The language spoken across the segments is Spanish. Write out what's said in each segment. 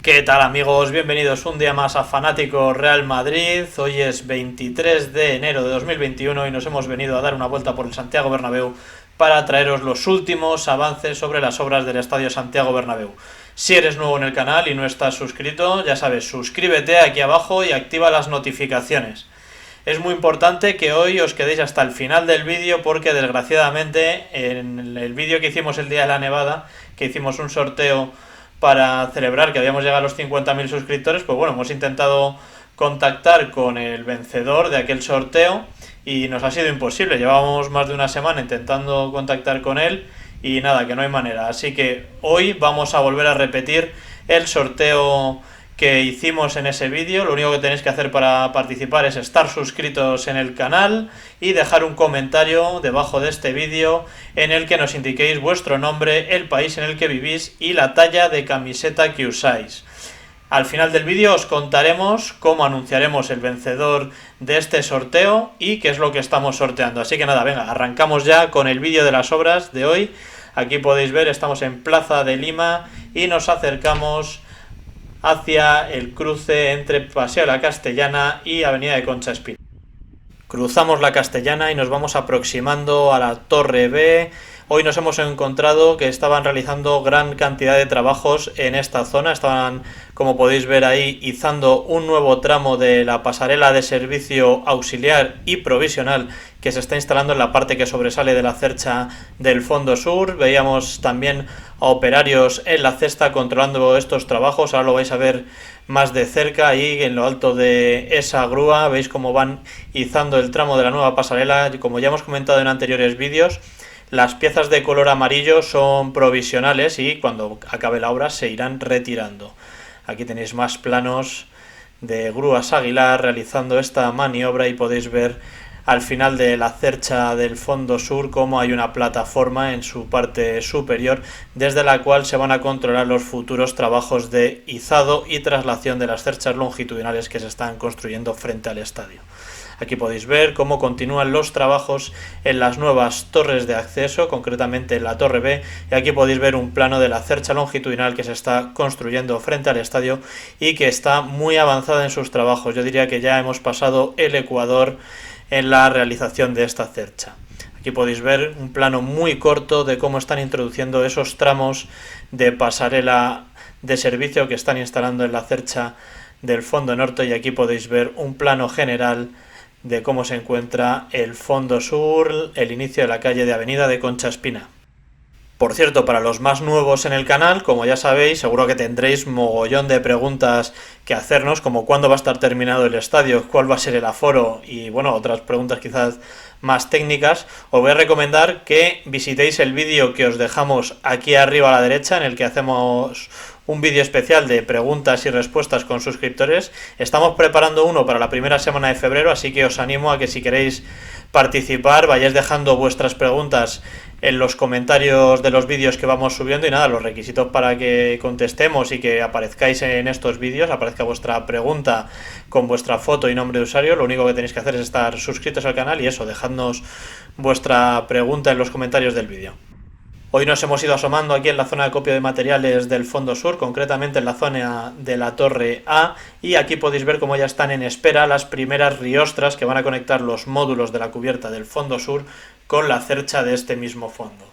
¿Qué tal amigos? Bienvenidos un día más a Fanático Real Madrid. Hoy es 23 de enero de 2021 y nos hemos venido a dar una vuelta por el Santiago Bernabéu para traeros los últimos avances sobre las obras del Estadio Santiago Bernabéu. Si eres nuevo en el canal y no estás suscrito, ya sabes, suscríbete aquí abajo y activa las notificaciones. Es muy importante que hoy os quedéis hasta el final del vídeo porque desgraciadamente en el vídeo que hicimos el día de la nevada, que hicimos un sorteo para celebrar que habíamos llegado a los 50.000 suscriptores, pues bueno, hemos intentado contactar con el vencedor de aquel sorteo y nos ha sido imposible. Llevábamos más de una semana intentando contactar con él y nada, que no hay manera. Así que hoy vamos a volver a repetir el sorteo que hicimos en ese vídeo. Lo único que tenéis que hacer para participar es estar suscritos en el canal y dejar un comentario debajo de este vídeo en el que nos indiquéis vuestro nombre, el país en el que vivís y la talla de camiseta que usáis. Al final del vídeo os contaremos cómo anunciaremos el vencedor de este sorteo y qué es lo que estamos sorteando. Así que nada, venga, arrancamos ya con el vídeo de las obras de hoy. Aquí podéis ver, estamos en Plaza de Lima y nos acercamos hacia el cruce entre Paseo de la Castellana y Avenida de Concha Espina. Cruzamos la Castellana y nos vamos aproximando a la Torre B. Hoy nos hemos encontrado que estaban realizando gran cantidad de trabajos en esta zona. Estaban, como podéis ver ahí, izando un nuevo tramo de la pasarela de servicio auxiliar y provisional que se está instalando en la parte que sobresale de la cercha del fondo sur. Veíamos también a operarios en la cesta controlando estos trabajos. Ahora lo vais a ver más de cerca, ahí en lo alto de esa grúa. Veis cómo van izando el tramo de la nueva pasarela. Como ya hemos comentado en anteriores vídeos, las piezas de color amarillo son provisionales y cuando acabe la obra se irán retirando. Aquí tenéis más planos de grúas Aguilar realizando esta maniobra y podéis ver al final de la cercha del fondo sur cómo hay una plataforma en su parte superior desde la cual se van a controlar los futuros trabajos de izado y traslación de las cerchas longitudinales que se están construyendo frente al estadio. Aquí podéis ver cómo continúan los trabajos en las nuevas torres de acceso, concretamente en la Torre B, y aquí podéis ver un plano de la cercha longitudinal que se está construyendo frente al estadio y que está muy avanzada en sus trabajos. Yo diría que ya hemos pasado el ecuador en la realización de esta cercha. Aquí podéis ver un plano muy corto de cómo están introduciendo esos tramos de pasarela de servicio que están instalando en la cercha del fondo norte, y aquí podéis ver un plano general de cómo se encuentra el fondo sur, el inicio de la calle de Avenida de Concha Espina. Por cierto, para los más nuevos en el canal, como ya sabéis, seguro que tendréis mogollón de preguntas que hacernos, como cuándo va a estar terminado el estadio, cuál va a ser el aforo y, bueno, otras preguntas quizás más técnicas. Os voy a recomendar que visitéis el vídeo que os dejamos aquí arriba a la derecha, en el que hacemos un vídeo especial de preguntas y respuestas con suscriptores. Estamos preparando uno para la primera semana de febrero, así que os animo a que si queréis participar vayáis dejando vuestras preguntas en los comentarios de los vídeos que vamos subiendo. Y nada, los requisitos para que contestemos y que aparezcáis en estos vídeos, aparezca vuestra pregunta con vuestra foto y nombre de usuario. Lo único que tenéis que hacer es estar suscritos al canal y eso, dejadnos vuestra pregunta en los comentarios del vídeo. Hoy nos hemos ido asomando aquí en la zona de acopio de materiales del fondo sur, concretamente en la zona de la Torre A, y aquí podéis ver cómo ya están en espera las primeras riostras que van a conectar los módulos de la cubierta del fondo sur con la cercha de este mismo fondo.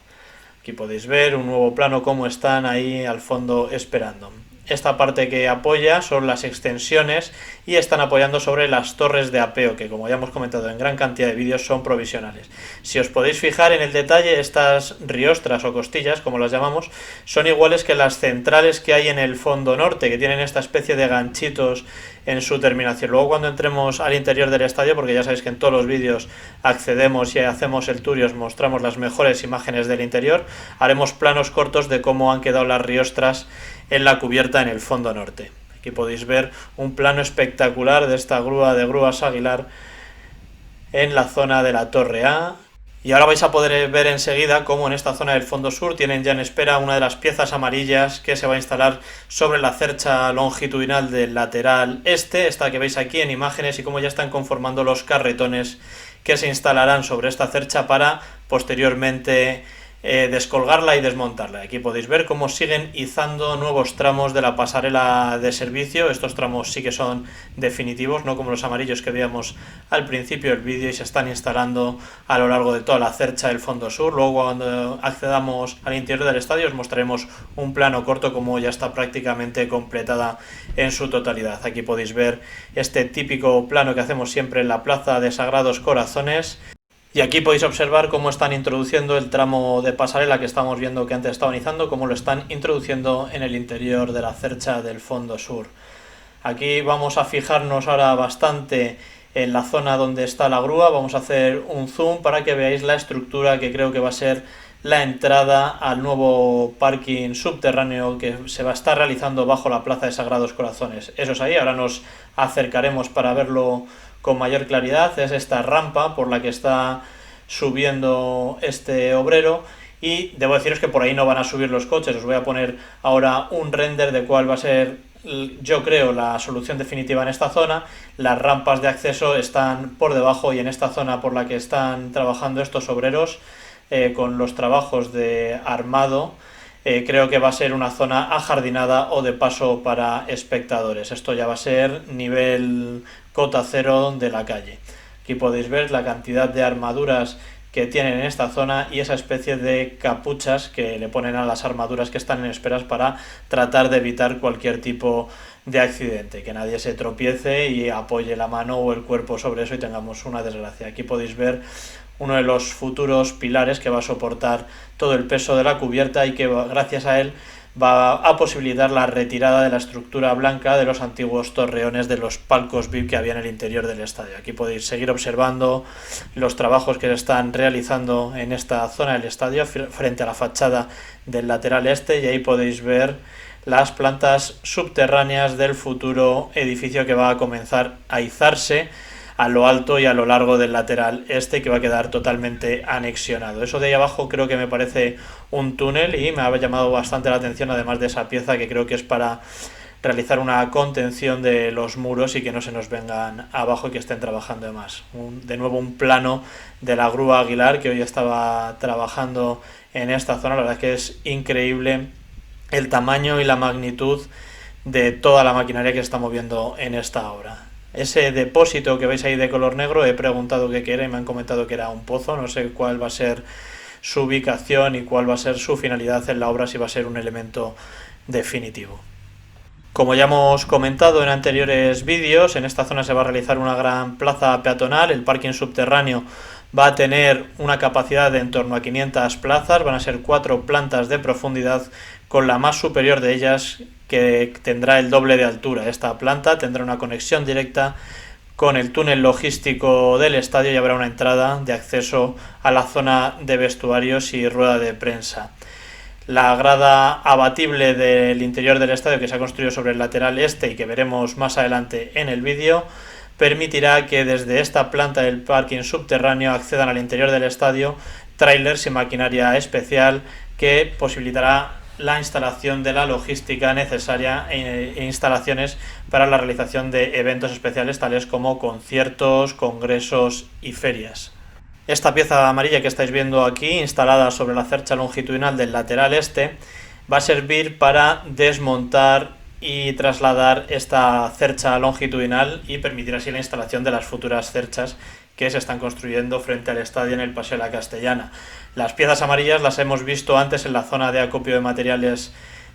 Aquí podéis ver un nuevo plano cómo están ahí al fondo esperando. Esta parte que apoya son las extensiones y están apoyando sobre las torres de apeo, que como ya hemos comentado en gran cantidad de vídeos son provisionales. Si os podéis fijar en el detalle, estas riostras o costillas, como las llamamos, son iguales que las centrales que hay en el fondo norte, que tienen esta especie de ganchitos en su terminación. Luego cuando entremos al interior del estadio, porque ya sabéis que en todos los vídeos accedemos y hacemos el tour y os mostramos las mejores imágenes del interior, haremos planos cortos de cómo han quedado las riostras en la cubierta en el fondo norte. Aquí podéis ver un plano espectacular de esta grúa de grúas Aguilar en la zona de la Torre A. Y ahora vais a poder ver enseguida cómo en esta zona del fondo sur tienen ya en espera una de las piezas amarillas que se va a instalar sobre la cercha longitudinal del lateral este, esta que veis aquí en imágenes, y cómo ya están conformando los carretones que se instalarán sobre esta cercha para posteriormente descolgarla y desmontarla. Aquí podéis ver cómo siguen izando nuevos tramos de la pasarela de servicio. Estos tramos sí que son definitivos, no como los amarillos que veíamos al principio del vídeo, y se están instalando a lo largo de toda la cercha del fondo sur. Luego, cuando accedamos al interior del estadio, os mostraremos un plano corto como ya está prácticamente completada en su totalidad. Aquí podéis ver este típico plano que hacemos siempre en la Plaza de Sagrados Corazones. Y aquí podéis observar cómo están introduciendo el tramo de pasarela que estamos viendo que antes estaban izando, cómo lo están introduciendo en el interior de la cercha del fondo sur. Aquí vamos a fijarnos ahora bastante en la zona donde está la grúa. Vamos a hacer un zoom para que veáis la estructura que creo que va a ser la entrada al nuevo parking subterráneo que se va a estar realizando bajo la Plaza de Sagrados Corazones. Eso es ahí, ahora nos acercaremos para verlo con mayor claridad. Es esta rampa por la que está subiendo este obrero, y debo deciros que por ahí no van a subir los coches. Os voy a poner ahora un render de cuál va a ser, yo creo, la solución definitiva en esta zona. Las rampas de acceso están por debajo, y en esta zona por la que están trabajando estos obreros con los trabajos de armado, creo que va a ser una zona ajardinada o de paso para espectadores. Esto ya va a ser nivel cota cero de la calle. Aquí podéis ver la cantidad de armaduras que tienen en esta zona y esa especie de capuchas que le ponen a las armaduras que están en esperas para tratar de evitar cualquier tipo de accidente, que nadie se tropiece y apoye la mano o el cuerpo sobre eso y tengamos una desgracia. Aquí podéis ver uno de los futuros pilares que va a soportar todo el peso de la cubierta y que gracias a él va a posibilitar la retirada de la estructura blanca de los antiguos torreones de los palcos VIP que había en el interior del estadio. Aquí podéis seguir observando los trabajos que se están realizando en esta zona del estadio frente a la fachada del lateral este, y ahí podéis ver las plantas subterráneas del futuro edificio que va a comenzar a izarse a lo alto y a lo largo del lateral este, que va a quedar totalmente anexionado. Eso de ahí abajo creo que me parece un túnel y me ha llamado bastante la atención, además de esa pieza que creo que es para realizar una contención de los muros y que no se nos vengan abajo y que estén trabajando de más. De nuevo un plano de la grúa Aguilar que hoy estaba trabajando en esta zona. La verdad es que es increíble el tamaño y la magnitud de toda la maquinaria que se está moviendo en esta obra. Ese depósito que veis ahí de color negro, he preguntado qué era y me han comentado que era un pozo. No sé cuál va a ser su ubicación y cuál va a ser su finalidad en la obra, si va a ser un elemento definitivo. Como ya hemos comentado en anteriores vídeos, en esta zona se va a realizar una gran plaza peatonal. El parking subterráneo va a tener una capacidad de en torno a 500 plazas, van a ser 4 plantas de profundidad, con la más superior de ellas que tendrá el doble de altura. Esta planta tendrá una conexión directa con el túnel logístico del estadio y habrá una entrada de acceso a la zona de vestuarios y rueda de prensa. La grada abatible del interior del estadio, que se ha construido sobre el lateral este y que veremos más adelante en el vídeo, permitirá que desde esta planta del parking subterráneo accedan al interior del estadio trailers y maquinaria especial que posibilitará la instalación de la logística necesaria e instalaciones para la realización de eventos especiales tales como conciertos, congresos y ferias. Esta pieza amarilla que estáis viendo aquí, instalada sobre la cercha longitudinal del lateral este, va a servir para desmontar y trasladar esta cercha longitudinal y permitir así la instalación de las futuras cerchas que se están construyendo frente al estadio en el Paseo de la Castellana. Las piezas amarillas las hemos visto antes en la zona de acopio de materiales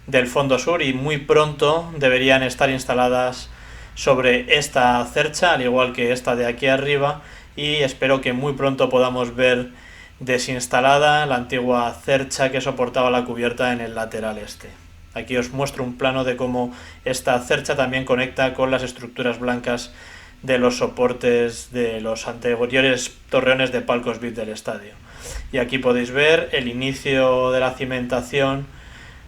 del fondo sur y muy pronto deberían estar instaladas sobre esta cercha, al igual que esta de aquí arriba, y espero que muy pronto podamos ver desinstalada la antigua cercha que soportaba la cubierta en el lateral este. Aquí os muestro un plano de cómo esta cercha también conecta con las estructuras blancas de los soportes de los anteriores torreones de palcos VIP del estadio. Y aquí podéis ver el inicio de la cimentación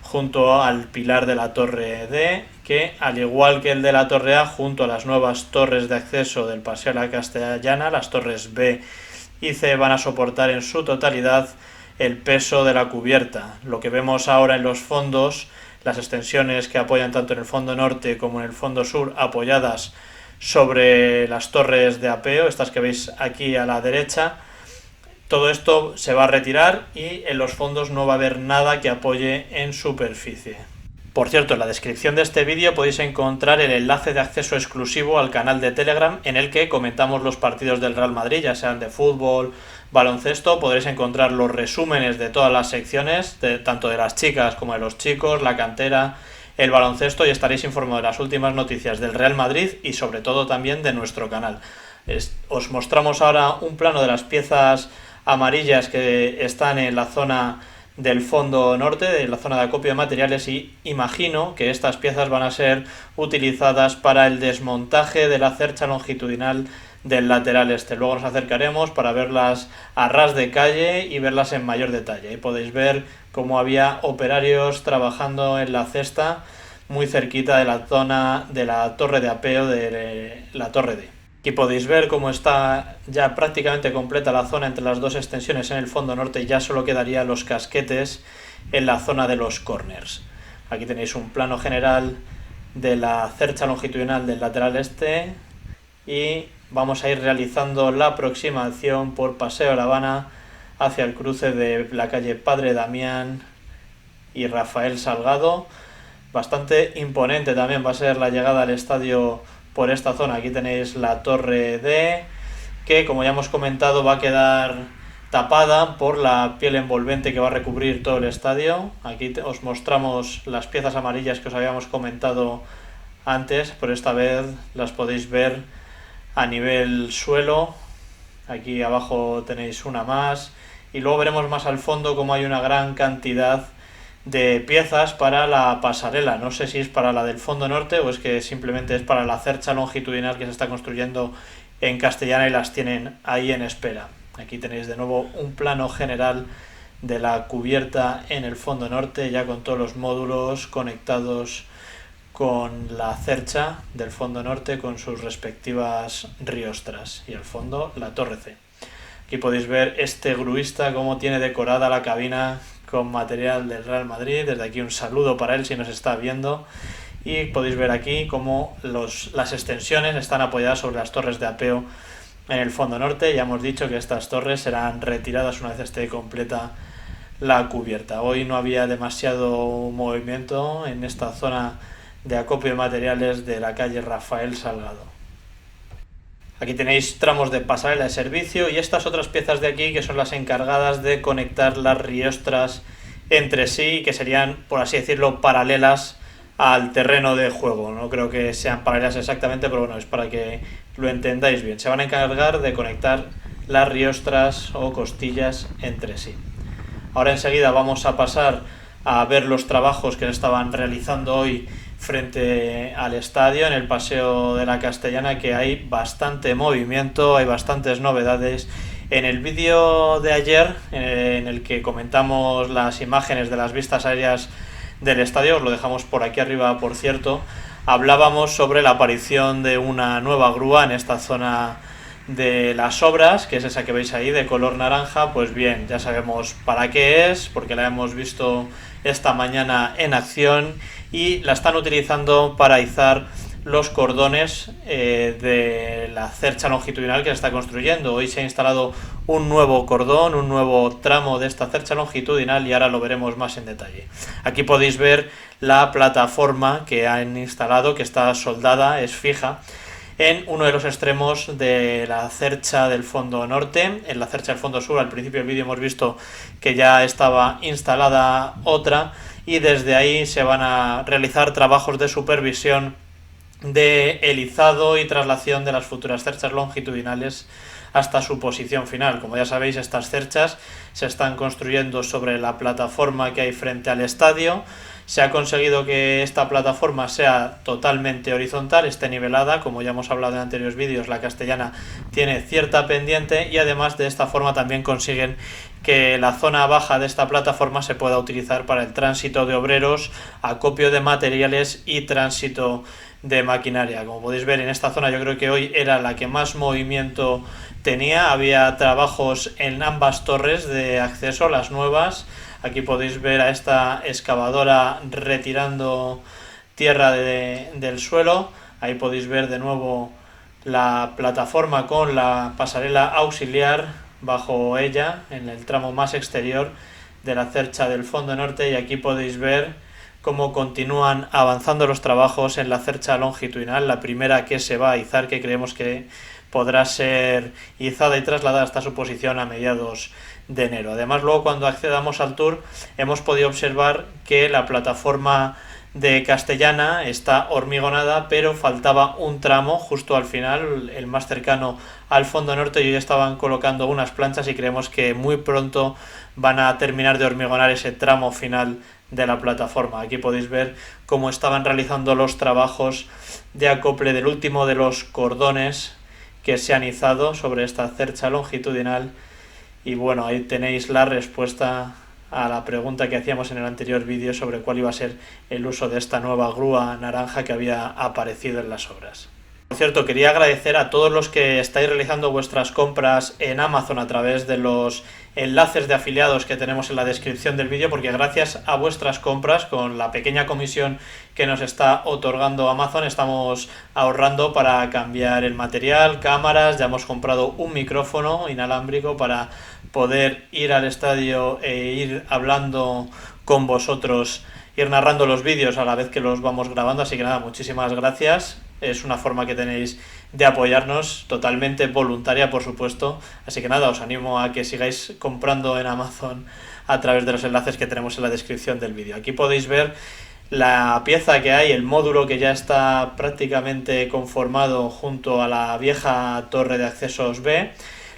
junto al pilar de la torre D, que al igual que el de la torre A, junto a las nuevas torres de acceso del Paseo de la Castellana, las torres B y C van a soportar en su totalidad el peso de la cubierta. Lo que vemos ahora en los fondos, las extensiones que apoyan tanto en el fondo norte como en el fondo sur, apoyadas sobre las torres de apeo, estas que veis aquí a la derecha, Todo esto se va a retirar y en los fondos no va a haber nada que apoye en superficie. Por cierto, en la descripción de este vídeo podéis encontrar el enlace de acceso exclusivo al canal de Telegram en el que comentamos los partidos del Real Madrid, ya sean de fútbol, baloncesto. Podréis encontrar los resúmenes de todas las secciones, tanto de las chicas como de los chicos, la cantera, el baloncesto, y estaréis informados de las últimas noticias del Real Madrid y sobre todo también de nuestro canal. Os mostramos ahora un plano de las piezas amarillas que están en la zona del fondo norte, de la zona de acopio de materiales, y imagino que estas piezas van a ser utilizadas para el desmontaje de la cercha longitudinal del lateral este. Luego nos acercaremos para verlas a ras de calle y verlas en mayor detalle. Ahí podéis ver cómo había operarios trabajando en la cesta muy cerquita de la zona de la torre de apeo de la torre D. Aquí podéis ver cómo está ya prácticamente completa la zona entre las dos extensiones en el fondo norte, y ya solo quedarían los casquetes en la zona de los corners. Aquí tenéis un plano general de la cercha longitudinal del lateral este y vamos a ir realizando la aproximación por Paseo La Habana hacia el cruce de la calle Padre Damián y Rafael Salgado. Bastante imponente también va a ser la llegada al estadio por esta zona. Aquí tenéis la torre D, que como ya hemos comentado va a quedar tapada por la piel envolvente que va a recubrir todo el estadio. Aquí os mostramos las piezas amarillas que os habíamos comentado antes, pero esta vez las podéis ver a nivel suelo. Aquí abajo tenéis una más y luego veremos más al fondo cómo hay una gran cantidad de piezas para la pasarela. No sé si es para la del fondo norte o es que simplemente es para la cercha longitudinal que se está construyendo en Castellana y las tienen ahí en espera. Aquí tenéis de nuevo un plano general de la cubierta en el fondo norte, ya con todos los módulos conectados con la cercha del fondo norte con sus respectivas riostras, y al fondo la torre C. Aquí podéis ver este gruista cómo tiene decorada la cabina con material del Real Madrid. Desde aquí un saludo para él si nos está viendo. Y podéis ver aquí cómo las extensiones están apoyadas sobre las torres de apeo en el fondo norte. Ya hemos dicho que estas torres serán retiradas una vez esté completa la cubierta. Hoy no había demasiado movimiento en esta zona de acopio de materiales de la calle Rafael Salgado. Aquí tenéis tramos de pasarela de servicio y estas otras piezas de aquí que son las encargadas de conectar las riostras entre sí, que serían, por así decirlo, paralelas al terreno de juego. No creo que sean paralelas exactamente, pero bueno, es para que lo entendáis bien. Se van a encargar de conectar las riostras o costillas entre sí. Ahora enseguida vamos a pasar a ver los trabajos que se estaban realizando hoy frente al estadio, en el Paseo de la Castellana, que hay bastante movimiento, hay bastantes novedades. En el vídeo de ayer, en el que comentamos las imágenes de las vistas aéreas del estadio, os lo dejamos por aquí arriba, por cierto, hablábamos sobre la aparición de una nueva grúa en esta zona de las obras, que es esa que veis ahí de color naranja. Pues bien, ya sabemos para qué es, porque la hemos visto esta mañana en acción y la están utilizando para izar los cordones de la cercha longitudinal que se está construyendo. Hoy se ha instalado un nuevo cordón, un nuevo tramo de esta cercha longitudinal y ahora lo veremos más en detalle. Aquí podéis ver la plataforma que han instalado, que está soldada, es fija, en uno de los extremos de la cercha del fondo norte. En la cercha del fondo sur, al principio del vídeo hemos visto que ya estaba instalada otra, y desde ahí se van a realizar trabajos de supervisión de elizado y traslación de las futuras cerchas longitudinales hasta su posición final. Como ya sabéis, estas cerchas se están construyendo sobre la plataforma que hay frente al estadio. Se ha conseguido que esta plataforma sea totalmente horizontal, esté nivelada. Como ya hemos hablado en anteriores vídeos, la Castellana tiene cierta pendiente, y además de esta forma también consiguen que la zona baja de esta plataforma se pueda utilizar para el tránsito de obreros, acopio de materiales y tránsito de maquinaria. Como podéis ver, en esta zona yo creo que hoy era la que más movimiento tenía. Había trabajos en ambas torres de acceso, las nuevas. Aquí podéis ver a esta excavadora retirando tierra del suelo. Ahí podéis ver de nuevo la plataforma con la pasarela auxiliar bajo ella, en el tramo más exterior de la cercha del fondo norte, y aquí podéis ver cómo continúan avanzando los trabajos en la cercha longitudinal, la primera que se va a izar, que creemos que podrá ser izada y trasladada hasta su posición a mediados de enero. Además, luego cuando accedamos al tour hemos podido observar que la plataforma de Castellana está hormigonada, pero faltaba un tramo justo al final, el más cercano al fondo norte, y hoy estaban colocando unas planchas y creemos que muy pronto van a terminar de hormigonar ese tramo final de la plataforma. Aquí podéis ver cómo estaban realizando los trabajos de acople del último de los cordones que se han izado sobre esta cercha longitudinal. Y bueno, ahí tenéis la respuesta a la pregunta que hacíamos en el anterior vídeo sobre cuál iba a ser el uso de esta nueva grúa naranja que había aparecido en las obras. Por cierto, quería agradecer a todos los que estáis realizando vuestras compras en Amazon a través de los enlaces de afiliados que tenemos en la descripción del vídeo, porque gracias a vuestras compras, con la pequeña comisión que nos está otorgando Amazon, estamos ahorrando para cambiar el material, cámaras, ya hemos comprado un micrófono inalámbrico para poder ir al estadio e ir hablando con vosotros, ir narrando los vídeos a la vez que los vamos grabando, así que nada, muchísimas gracias. Es una forma que tenéis de apoyarnos, totalmente voluntaria, por supuesto. Así que nada, os animo a que sigáis comprando en Amazon a través de los enlaces que tenemos en la descripción del vídeo. Aquí podéis ver la pieza que hay, el módulo que ya está prácticamente conformado junto a la vieja torre de accesos B.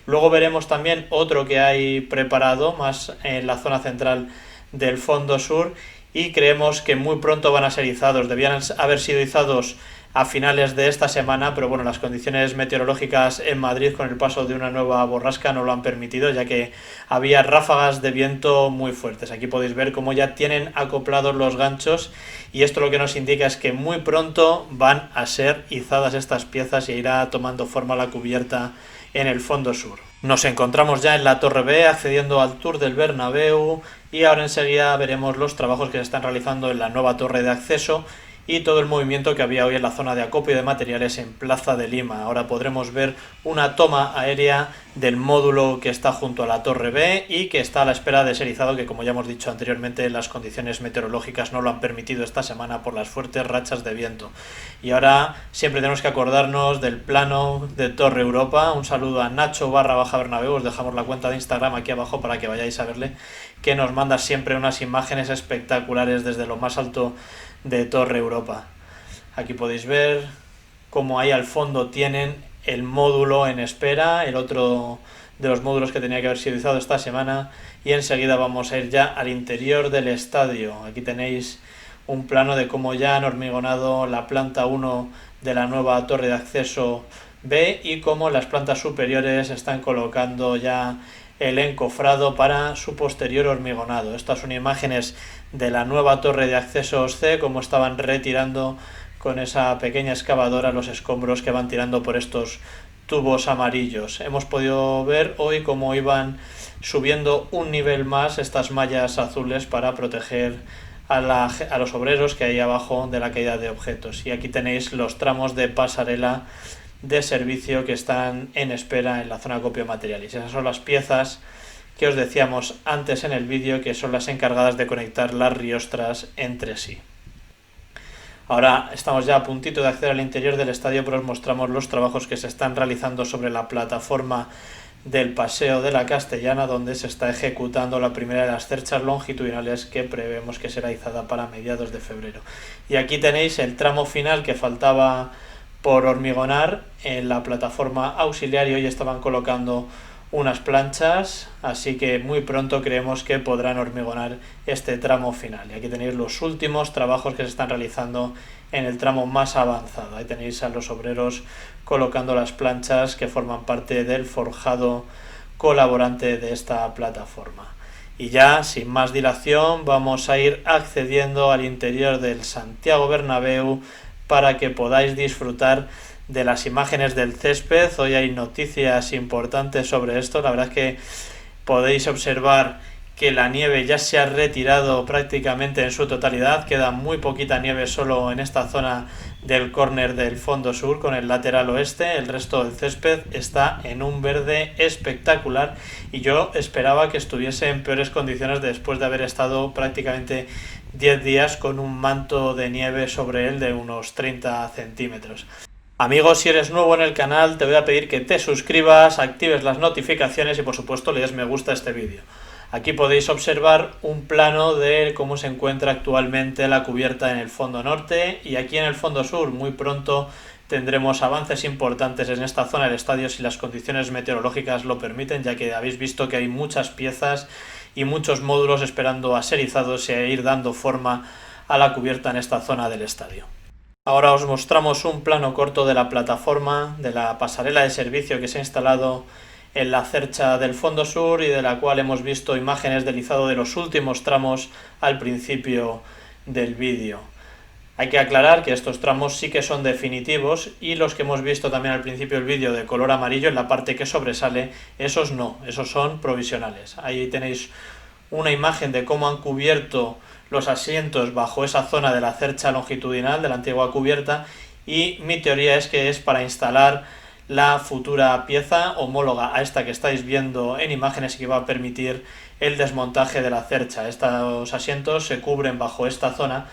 Luego veremos también otro que hay preparado más en la zona central del fondo sur, y creemos que muy pronto van a ser izados. Debían haber sido izados a finales de esta semana, pero bueno, las condiciones meteorológicas en Madrid con el paso de una nueva borrasca no lo han permitido, ya que había ráfagas de viento muy fuertes. Aquí podéis ver cómo ya tienen acoplados los ganchos, y esto lo que nos indica es que muy pronto van a ser izadas estas piezas y irá tomando forma la cubierta en el fondo sur. Nos encontramos ya en la Torre B, accediendo al Tour del Bernabéu, y ahora enseguida veremos los trabajos que se están realizando en la nueva torre de acceso y todo el movimiento que había hoy en la zona de acopio de materiales en Plaza de Lima. Ahora podremos ver una toma aérea del módulo que está junto a la Torre B y que está a la espera de ser izado, que como ya hemos dicho anteriormente, las condiciones meteorológicas no lo han permitido esta semana por las fuertes rachas de viento. Y ahora siempre tenemos que acordarnos del plano de Torre Europa. Un saludo a Nacho_Bernabéu, os dejamos la cuenta de Instagram aquí abajo para que vayáis a verle, que nos manda siempre unas imágenes espectaculares desde lo más alto de Torre Europa. Aquí podéis ver cómo ahí al fondo tienen el módulo en espera, el otro de los módulos que tenía que haber sido izado esta semana, y enseguida vamos a ir ya al interior del estadio. Aquí tenéis un plano de cómo ya han hormigonado la planta 1 de la nueva torre de acceso B y cómo las plantas superiores están colocando ya el encofrado para su posterior hormigonado. Estas son imágenes de la nueva torre de accesos C, como estaban retirando con esa pequeña excavadora los escombros que van tirando por estos tubos amarillos. Hemos podido ver hoy cómo iban subiendo un nivel más estas mallas azules para proteger a los obreros que hay abajo de la caída de objetos. Y aquí tenéis los tramos de pasarela de servicio que están en espera en la zona de acopio de materiales. Esas son las piezas que os decíamos antes en el vídeo, que son las encargadas de conectar las riostras entre sí. Ahora estamos ya a puntito de acceder al interior del estadio, pero os mostramos los trabajos que se están realizando sobre la plataforma del Paseo de la Castellana, donde se está ejecutando la primera de las cerchas longitudinales que prevemos que será izada para mediados de febrero. Y aquí tenéis el tramo final que faltaba por hormigonar en la plataforma auxiliar, y hoy estaban colocando unas planchas, así que muy pronto creemos que podrán hormigonar este tramo final. Y aquí tenéis los últimos trabajos que se están realizando en el tramo más avanzado. Ahí tenéis a los obreros colocando las planchas que forman parte del forjado colaborante de esta plataforma. Y ya, sin más dilación, vamos a ir accediendo al interior del Santiago Bernabéu para que podáis disfrutar de las imágenes del césped. Hoy hay noticias importantes sobre esto. La verdad es que podéis observar que la nieve ya se ha retirado prácticamente en su totalidad. Queda muy poquita nieve solo en esta zona del córner del fondo sur con el lateral oeste. El resto del césped está en un verde espectacular y yo esperaba que estuviese en peores condiciones después de haber estado prácticamente 10 días con un manto de nieve sobre él de unos 30 centímetros. Amigos, si eres nuevo en el canal, te voy a pedir que te suscribas, actives las notificaciones y por supuesto le des me gusta a este vídeo. Aquí podéis observar un plano de cómo se encuentra actualmente la cubierta en el fondo norte y aquí en el fondo sur. Muy pronto tendremos avances importantes en esta zona del estadio si las condiciones meteorológicas lo permiten, ya que habéis visto que hay muchas piezas y muchos módulos esperando a ser izados y a ir dando forma a la cubierta en esta zona del estadio. Ahora os mostramos un plano corto de la plataforma, de la pasarela de servicio que se ha instalado en la cercha del fondo sur y de la cual hemos visto imágenes del izado de los últimos tramos al principio del vídeo. Hay que aclarar que estos tramos sí que son definitivos y los que hemos visto también al principio del vídeo de color amarillo en la parte que sobresale, esos no, esos son provisionales. Ahí tenéis una imagen de cómo han cubierto los asientos bajo esa zona de la cercha longitudinal de la antigua cubierta y mi teoría es que es para instalar la futura pieza homóloga a esta que estáis viendo en imágenes y que va a permitir el desmontaje de la cercha. Estos asientos se cubren bajo esta zona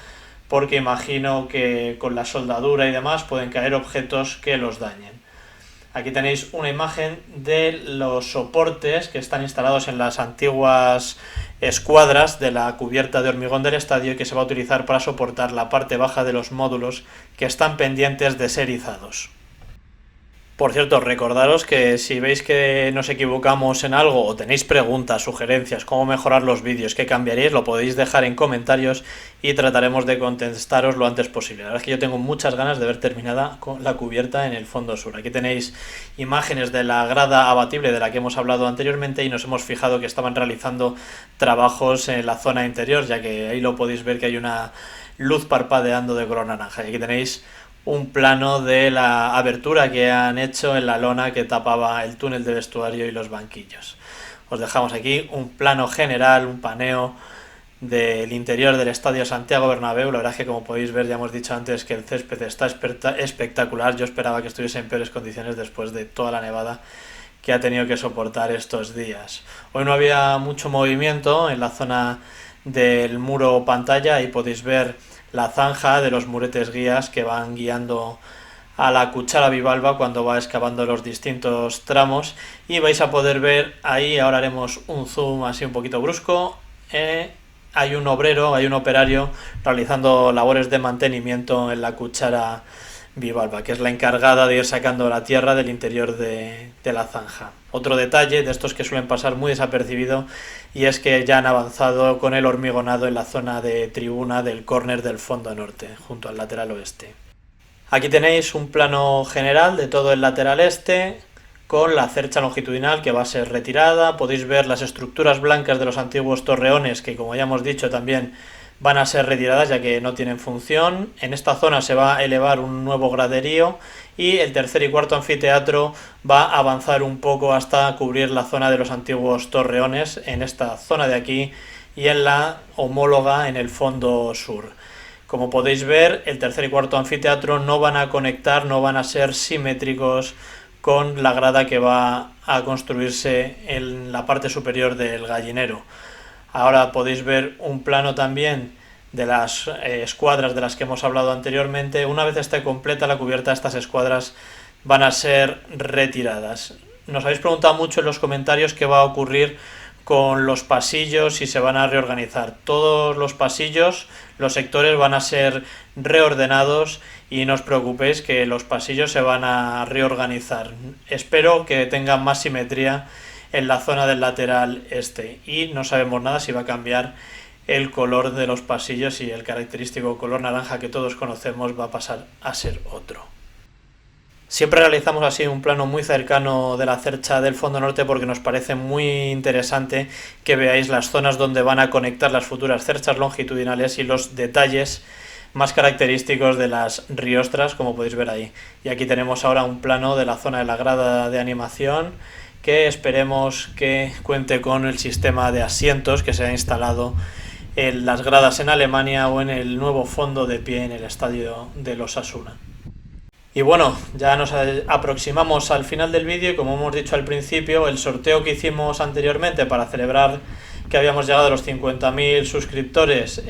porque imagino que con la soldadura y demás pueden caer objetos que los dañen. Aquí tenéis una imagen de los soportes que están instalados en las antiguas escuadras de la cubierta de hormigón del estadio y que se va a utilizar para soportar la parte baja de los módulos que están pendientes de ser izados. Por cierto, recordaros que si veis que nos equivocamos en algo o tenéis preguntas, sugerencias, cómo mejorar los vídeos, qué cambiaríais, lo podéis dejar en comentarios y trataremos de contestaros lo antes posible. La verdad es que yo tengo muchas ganas de ver terminada con la cubierta en el fondo sur. Aquí tenéis imágenes de la grada abatible de la que hemos hablado anteriormente y nos hemos fijado que estaban realizando trabajos en la zona interior, ya que ahí lo podéis ver que hay una luz parpadeando de color naranja. Y aquí tenéis un plano de la abertura que han hecho en la lona que tapaba el túnel de vestuario y los banquillos. Os dejamos aquí un plano general, un paneo del interior del Estadio Santiago Bernabéu. La verdad es que, como podéis ver, ya hemos dicho antes que el césped está espectacular. Yo esperaba que estuviese en peores condiciones después de toda la nevada que ha tenido que soportar estos días. Hoy no había mucho movimiento en la zona del muro pantalla, ahí podéis ver la zanja de los muretes guías que van guiando a la cuchara bivalva cuando va excavando los distintos tramos y vais a poder ver ahí, ahora haremos un zoom así un poquito brusco, hay un obrero, hay un operario realizando labores de mantenimiento en la cuchara bivalva, que es la encargada de ir sacando la tierra del interior de la zanja. Otro detalle de estos que suelen pasar muy desapercibido y es que ya han avanzado con el hormigonado en la zona de tribuna del córner del fondo norte, junto al lateral oeste. Aquí tenéis un plano general de todo el lateral este, con la cercha longitudinal que va a ser retirada. Podéis ver las estructuras blancas de los antiguos torreones que, como ya hemos dicho, también van a ser retiradas ya que no tienen función. En esta zona se va a elevar un nuevo graderío y el tercer y cuarto anfiteatro va a avanzar un poco hasta cubrir la zona de los antiguos torreones en esta zona de aquí y en la homóloga en el fondo sur. Como podéis ver, el tercer y cuarto anfiteatro no van a conectar, no van a ser simétricos con la grada que va a construirse en la parte superior del gallinero. Ahora podéis ver un plano también de las escuadras de las que hemos hablado anteriormente. Una vez esté completa la cubierta, estas escuadras van a ser retiradas. Nos habéis preguntado mucho en los comentarios qué va a ocurrir con los pasillos y se van a reorganizar. Todos los pasillos, los sectores van a ser reordenados y no os preocupéis que los pasillos se van a reorganizar. Espero que tengan más simetría en la zona del lateral este y no sabemos nada si va a cambiar el color de los pasillos y el característico color naranja que todos conocemos va a pasar a ser otro. Siempre realizamos así un plano muy cercano de la cercha del fondo norte porque nos parece muy interesante que veáis las zonas donde van a conectar las futuras cerchas longitudinales y los detalles más característicos de las riostras, como podéis ver ahí. Y aquí tenemos ahora un plano de la zona de la grada de animación que esperemos que cuente con el sistema de asientos que se ha instalado en las gradas en Alemania o en el nuevo fondo de pie en el estadio de Osasuna. Y bueno, ya nos aproximamos al final del vídeo y como hemos dicho al principio, el sorteo que hicimos anteriormente para celebrar que habíamos llegado a los 50.000 suscriptores,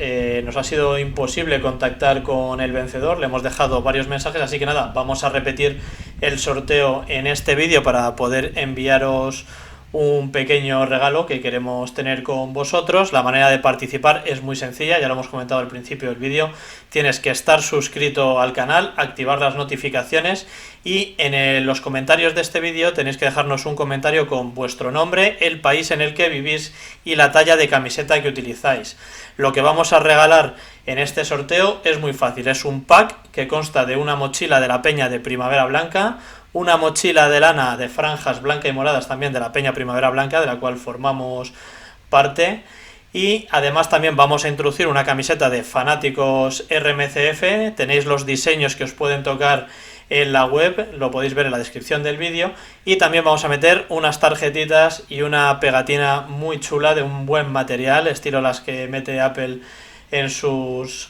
nos ha sido imposible contactar con el vencedor, le hemos dejado varios mensajes, así que nada, vamos a repetir el sorteo en este vídeo para poder enviaros un pequeño regalo que queremos tener con vosotros. La manera de participar es muy sencilla, ya lo hemos comentado al principio del vídeo. Tienes que estar suscrito al canal, activar las notificaciones y en los comentarios de este vídeo tenéis que dejarnos un comentario con vuestro nombre, el país en el que vivís y la talla de camiseta que utilizáis. Lo que vamos a regalar en este sorteo es muy fácil, es un pack que consta de una mochila de la Peña de Primavera Blanca, una mochila de lana de franjas blanca y moradas también de la Peña Primavera Blanca, de la cual formamos parte, y además también vamos a introducir una camiseta de fanáticos RMCF. Tenéis los diseños que os pueden tocar en la web, lo podéis ver en la descripción del vídeo, y también vamos a meter unas tarjetitas y una pegatina muy chula de un buen material, estilo las que mete Apple en sus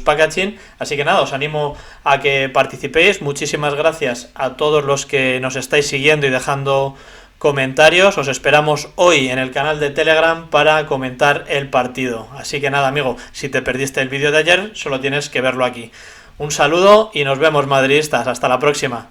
packaging. Así que nada, os animo a que participéis. Muchísimas gracias a todos los que nos estáis siguiendo y dejando comentarios. Os esperamos hoy en el canal de Telegram para comentar el partido. Así que nada, amigo, si te perdiste el vídeo de ayer, solo tienes que verlo aquí. Un saludo y nos vemos, madridistas. Hasta la próxima.